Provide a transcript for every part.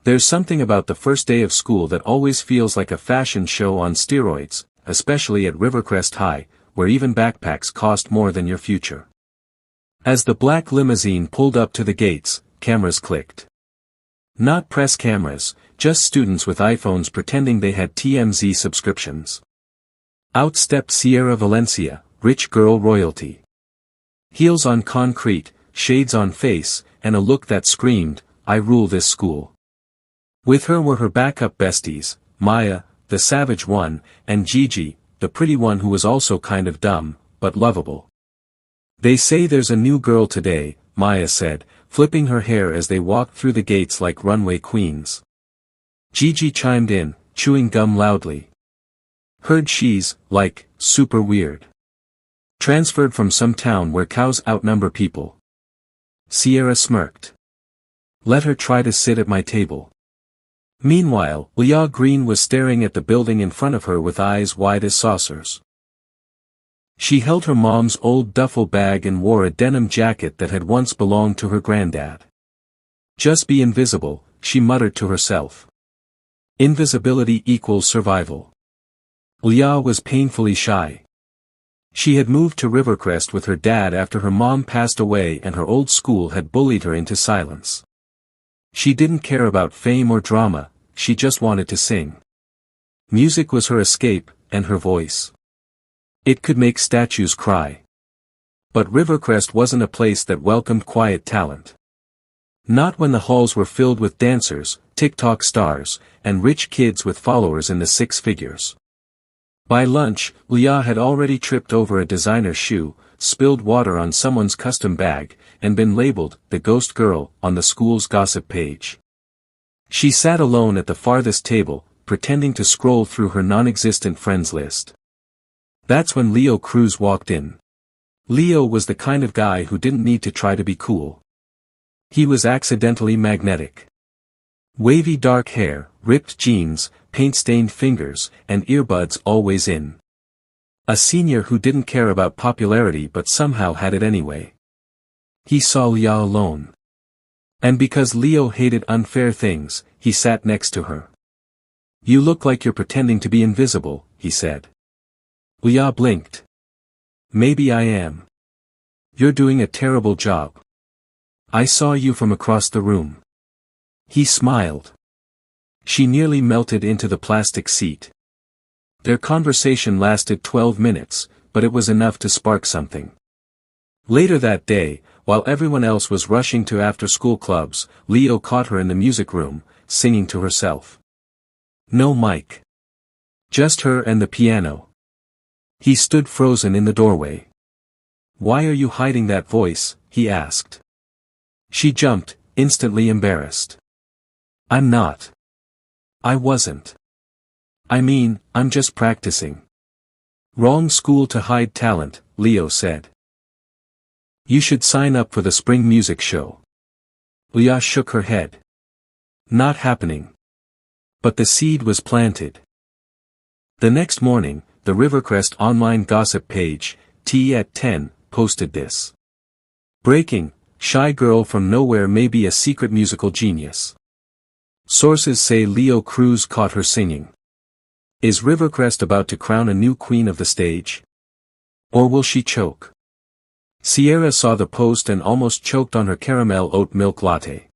There's something about the first day of school that always feels like a fashion show on steroids, especially at Rivercrest High, where even backpacks cost more than your future. As the black limousine pulled up to the gates, cameras clicked. Not press cameras, just students with iPhones pretending they had TMZ subscriptions. Out stepped Sierra Valencia, rich girl royalty. Heels on concrete, shades on face, and a look that screamed, "I rule this school." With her were her backup besties, Maya, the savage one, and Gigi, the pretty one who was also kind of dumb, but lovable. "They say there's a new girl today," Maya said, flipping her hair as they walked through the gates like runway queens. Gigi chimed in, chewing gum loudly. "Heard she's, like, super weird. Transferred from some town where cows outnumber people." Sierra smirked. "Let her try to sit at my table." Meanwhile, Leah Green was staring at the building in front of her with eyes wide as saucers. She held her mom's old duffel bag and wore a denim jacket that had once belonged to her granddad. "Just be invisible," she muttered to herself. Invisibility equals survival. Leah was painfully shy. She had moved to Rivercrest with her dad after her mom passed away and her old school had bullied her into silence. She didn't care about fame or drama, she just wanted to sing. Music was her escape, and her voice. It could make statues cry. But Rivercrest wasn't a place that welcomed quiet talent. Not when the halls were filled with dancers, TikTok stars, and rich kids with followers in the six figures. By lunch, Leah had already tripped over a designer shoe, spilled water on someone's custom bag, and been labeled the ghost girl on the school's gossip page. She sat alone at the farthest table, pretending to scroll through her non-existent friends list. That's when Leo Cruz walked in. Leo was the kind of guy who didn't need to try to be cool. He was accidentally magnetic. Wavy dark hair, ripped jeans, paint-stained fingers, and earbuds always in. A senior who didn't care about popularity but somehow had it anyway. He saw Leah alone. And because Leo hated unfair things, he sat next to her. "You look like you're pretending to be invisible," he said. Leah blinked. "Maybe I am. You're doing a terrible job. I saw you from across the room." He smiled. She nearly melted into the plastic seat. Their conversation lasted 12 minutes, but it was enough to spark something. Later that day, while everyone else was rushing to after-school clubs, Leo caught her in the music room, singing to herself. No mic. Just her and the piano. He stood frozen in the doorway. "Why are you hiding that voice?" he asked. She jumped, instantly embarrassed. "I'm not. I wasn't. I mean, I'm just practicing." "Wrong school to hide talent," Leo said. "You should sign up for the spring music show." Leah shook her head. "Not happening." But the seed was planted. The next morning, the Rivercrest online gossip page, Tea at 10, posted this. "Breaking, shy girl from nowhere may be a secret musical genius. Sources say Leo Cruz caught her singing. Is Rivercrest about to crown a new queen of the stage? Or will she choke?" Sierra saw the post and almost choked on her caramel oat milk latte.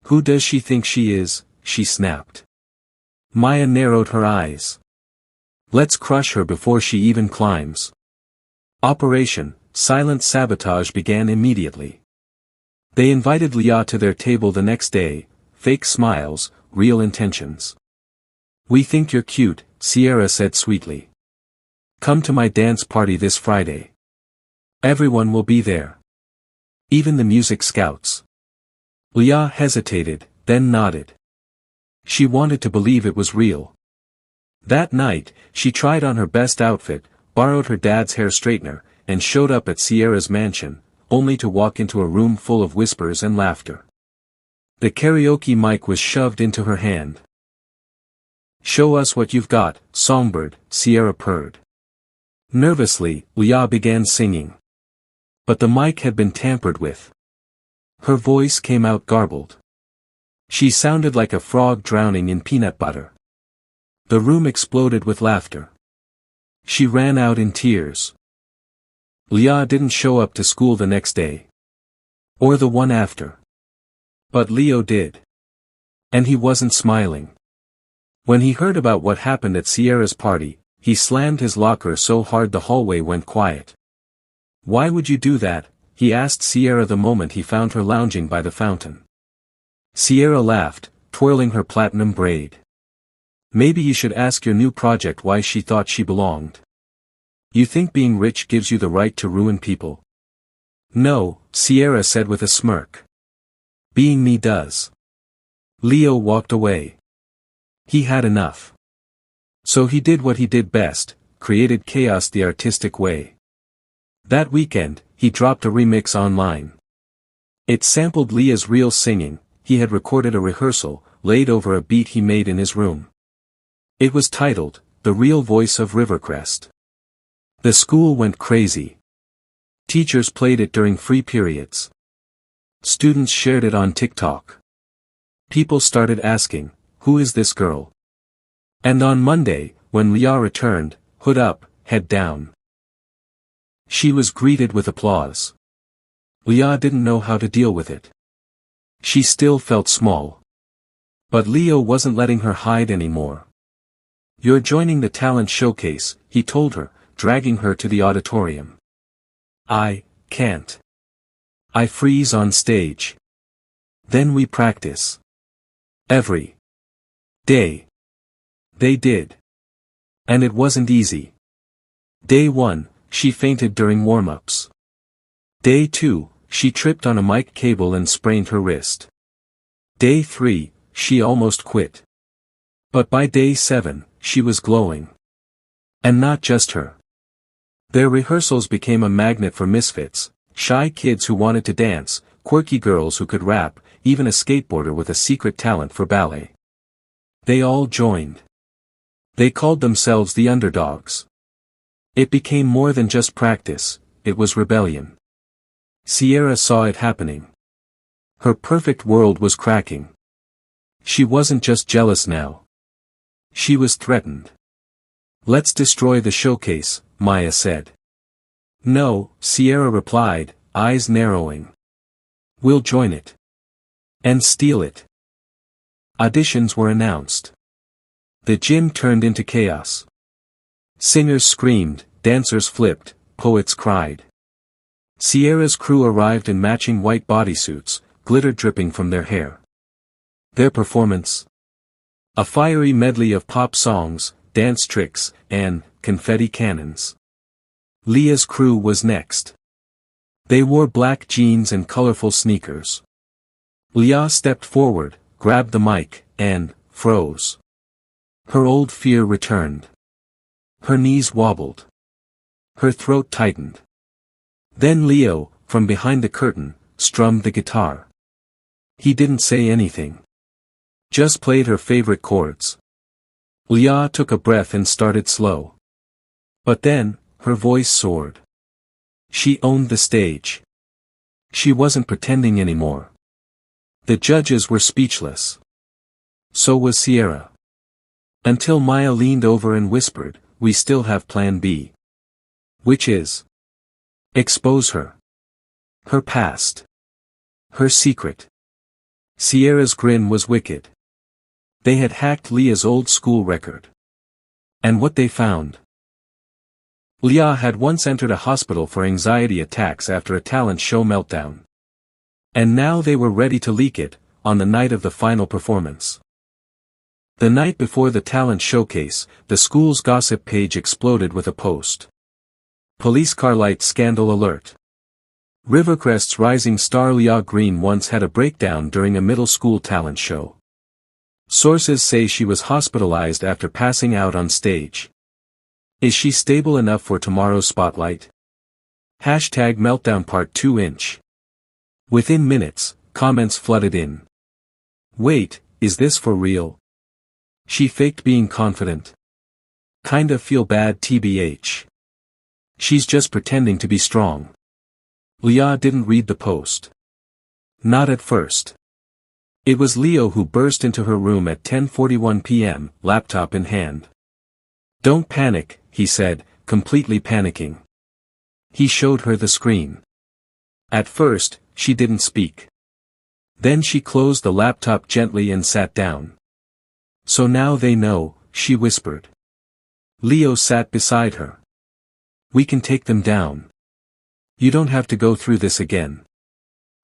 "Who does she think she is?" she snapped. Maya narrowed her eyes. "Let's crush her before she even climbs." Operation Silent Sabotage began immediately. They invited Leah to their table the next day, fake smiles, real intentions. "We think you're cute," Sierra said sweetly. "Come to my dance party this Friday. Everyone will be there. Even the music scouts." Leah hesitated, then nodded. She wanted to believe it was real. That night, she tried on her best outfit, borrowed her dad's hair straightener, and showed up at Sierra's mansion, only to walk into a room full of whispers and laughter. The karaoke mic was shoved into her hand. "Show us what you've got, songbird," Sierra purred. Nervously, Leah began singing. But the mic had been tampered with. Her voice came out garbled. She sounded like a frog drowning in peanut butter. The room exploded with laughter. She ran out in tears. Leah didn't show up to school the next day. Or the one after. But Leo did. And he wasn't smiling. When he heard about what happened at Sierra's party, he slammed his locker so hard the hallway went quiet. "Why would you do that?" he asked Sierra the moment he found her lounging by the fountain. Sierra laughed, twirling her platinum braid. "Maybe you should ask your new project why she thought she belonged. You think being rich gives you the right to ruin people?" "No," Sierra said with a smirk. "Being me does." Leo walked away. He had enough. So he did what he did best, created chaos the artistic way. That weekend, he dropped a remix online. It sampled Leah's real singing. He had recorded a rehearsal, laid over a beat he made in his room. It was titled, "The Real Voice of Rivercrest." The school went crazy. Teachers played it during free periods. Students shared it on TikTok. People started asking, "Who is this girl?" And on Monday, when Leah returned, hood up, head down, she was greeted with applause. Leah didn't know how to deal with it. She still felt small. But Leo wasn't letting her hide anymore. "You're joining the talent showcase," he told her, dragging her to the auditorium. "I can't. I freeze on stage. Then we practice. Every day." They did. And it wasn't easy. Day 1, she fainted during warm-ups. Day 2, she tripped on a mic cable and sprained her wrist. Day 3, she almost quit. But by day 7, she was glowing. And not just her. Their rehearsals became a magnet for misfits, shy kids who wanted to dance, quirky girls who could rap, even a skateboarder with a secret talent for ballet. They all joined. They called themselves the underdogs. It became more than just practice, it was rebellion. Sierra saw it happening. Her perfect world was cracking. She wasn't just jealous now. She was threatened. "Let's destroy the showcase," Maya said. "No," Sierra replied, eyes narrowing. "We'll join it. And steal it." Auditions were announced. The gym turned into chaos. Singers screamed, dancers flipped, poets cried. Sierra's crew arrived in matching white bodysuits, glitter dripping from their hair. Their performance? A fiery medley of pop songs, dance tricks, and confetti cannons. Leah's crew was next. They wore black jeans and colorful sneakers. Leah stepped forward, grabbed the mic, and froze. Her old fear returned. Her knees wobbled. Her throat tightened. Then Leo, from behind the curtain, strummed the guitar. He didn't say anything. Just played her favorite chords. Leah took a breath and started slow. But then, her voice soared. She owned the stage. She wasn't pretending anymore. The judges were speechless. So was Sierra. Until Maya leaned over and whispered, "We still have plan B." Which is? Expose her. Her past. Her secret. Sierra's grin was wicked. They had hacked Leah's old school record. And what they found? Leah had once entered a hospital for anxiety attacks after a talent show meltdown. And now they were ready to leak it, on the night of the final performance. The night before the talent showcase, the school's gossip page exploded with a post. Police car light scandal alert. Rivercrest's rising star Leah Green once had a breakdown during a middle school talent show. Sources say she was hospitalized after passing out on stage. Is she stable enough for tomorrow's spotlight? Hashtag meltdown part 2". Within minutes, comments flooded in. Wait, is this for real? She faked being confident. Kinda feel bad tbh. She's just pretending to be strong. Leah didn't read the post. Not at first. It was Leo who burst into her room at 10:41 p.m., laptop in hand. "Don't panic," he said, completely panicking. He showed her the screen. At first, she didn't speak. Then she closed the laptop gently and sat down. "So now they know," she whispered. Leo sat beside her. "We can take them down. You don't have to go through this again.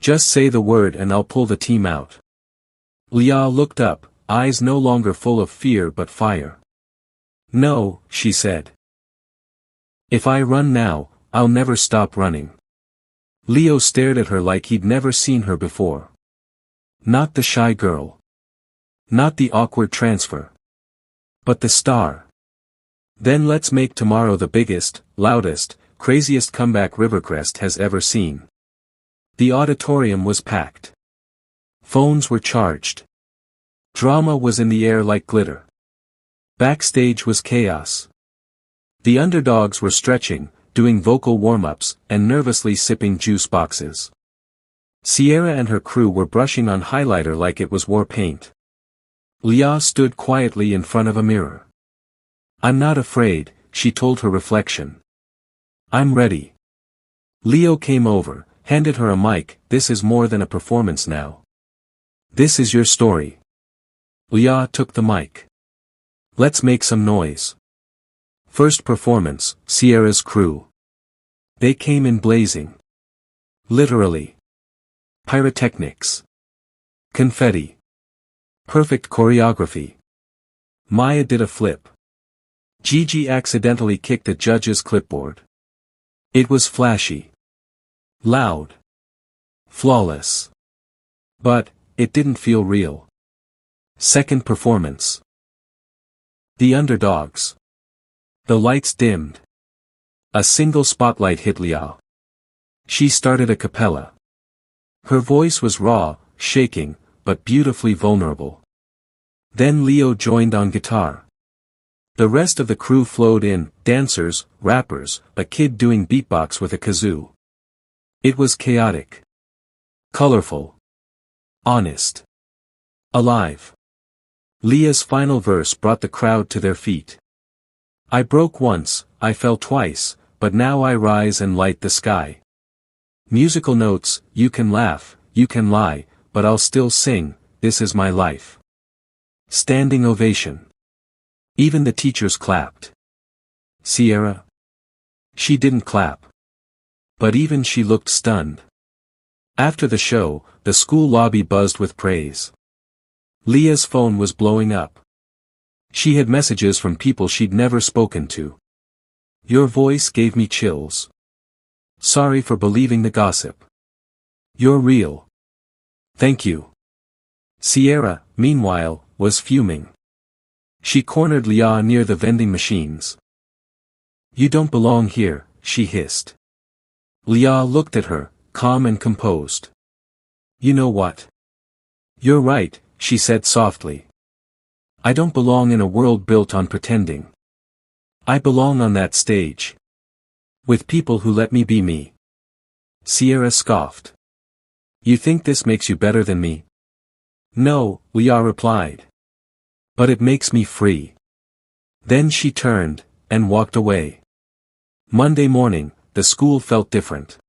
Just say the word and I'll pull the team out." Leah looked up, eyes no longer full of fear but fire. "No," she said. "If I run now, I'll never stop running." Leo stared at her like he'd never seen her before. Not the shy girl. Not the awkward transfer. But the star. "Then let's make tomorrow the biggest, loudest, craziest comeback Rivercrest has ever seen." The auditorium was packed. Phones were charged. Drama was in the air like glitter. Backstage was chaos. The underdogs were stretching, doing vocal warm-ups, and nervously sipping juice boxes. Sierra and her crew were brushing on highlighter like it was war paint. Leah stood quietly in front of a mirror. "I'm not afraid," she told her reflection. "I'm ready." Leo came over, handed her a mic. "This is more than a performance now. This is your story." Leah took the mic. "Let's make some noise." First performance, Sierra's crew. They came in blazing. Literally. Pyrotechnics. Confetti. Perfect choreography. Maya did a flip. Gigi accidentally kicked a judge's clipboard. It was flashy. Loud. Flawless. But, it didn't feel real. Second performance. The underdogs. The lights dimmed. A single spotlight hit Leah. She started a cappella. Her voice was raw, shaking, but beautifully vulnerable. Then Leo joined on guitar. The rest of the crew flowed in, dancers, rappers, a kid doing beatbox with a kazoo. It was chaotic. Colorful. Honest. Alive. Leah's final verse brought the crowd to their feet. "I broke once, I fell twice, but now I rise and light the sky." Musical notes, "You can laugh, you can lie, but I'll still sing, this is my life." Standing ovation. Even the teachers clapped. Sierra? She didn't clap. But even she looked stunned. After the show, the school lobby buzzed with praise. Leah's phone was blowing up. She had messages from people she'd never spoken to. "Your voice gave me chills. Sorry for believing the gossip. You're real. Thank you." Sierra, meanwhile, was fuming. She cornered Leah near the vending machines. "You don't belong here," she hissed. Leah looked at her, calm and composed. "You know what? You're right," she said softly. "I don't belong in a world built on pretending. I belong on that stage. With people who let me be me." Sierra scoffed. "You think this makes you better than me?" "No," Leah replied. "But it makes me free." Then she turned, and walked away. Monday morning, the school felt different.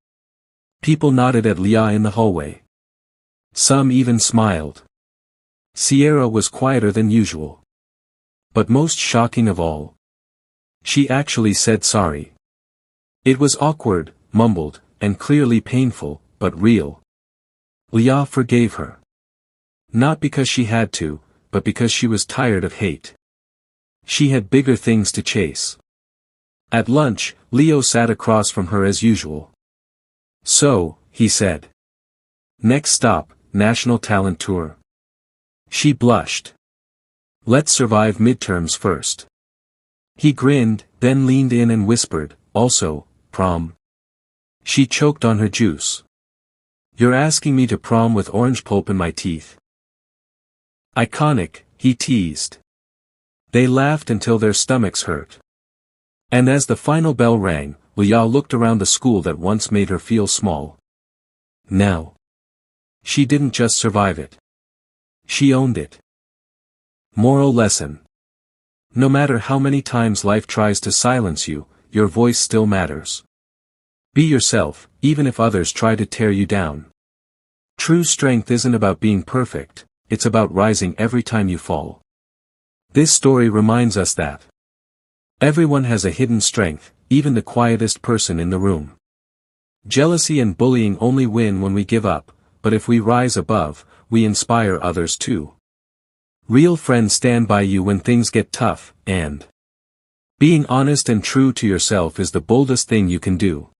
People nodded at Leah in the hallway. Some even smiled. Sierra was quieter than usual. But most shocking of all, she actually said sorry. It was awkward, mumbled, and clearly painful, but real. Leah forgave her. Not because she had to, but because she was tired of hate. She had bigger things to chase. At lunch, Leo sat across from her as usual. "So," he said. "Next stop, National Talent Tour." She blushed. "Let's survive midterms first." He grinned, then leaned in and whispered, "Also, prom." She choked on her juice. "You're asking me to prom with orange pulp in my teeth?" "Iconic," he teased. They laughed until their stomachs hurt. And as the final bell rang, Leah looked around the school that once made her feel small. Now, she didn't just survive it. She owned it. Moral lesson. No matter how many times life tries to silence you, your voice still matters. Be yourself, even if others try to tear you down. True strength isn't about being perfect, it's about rising every time you fall. This story reminds us that everyone has a hidden strength, even the quietest person in the room. Jealousy and bullying only win when we give up, but if we rise above, we inspire others too. Real friends stand by you when things get tough, and being honest and true to yourself is the boldest thing you can do.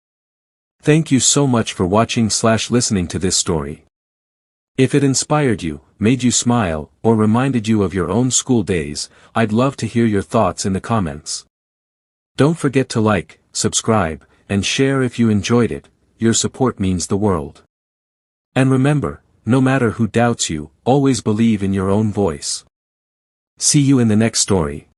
Thank you so much for watching/listening to this story. If it inspired you, made you smile, or reminded you of your own school days, I'd love to hear your thoughts in the comments. Don't forget to like, subscribe, and share if you enjoyed it. Your support means the world. And remember, no matter who doubts you, always believe in your own voice. See you in the next story.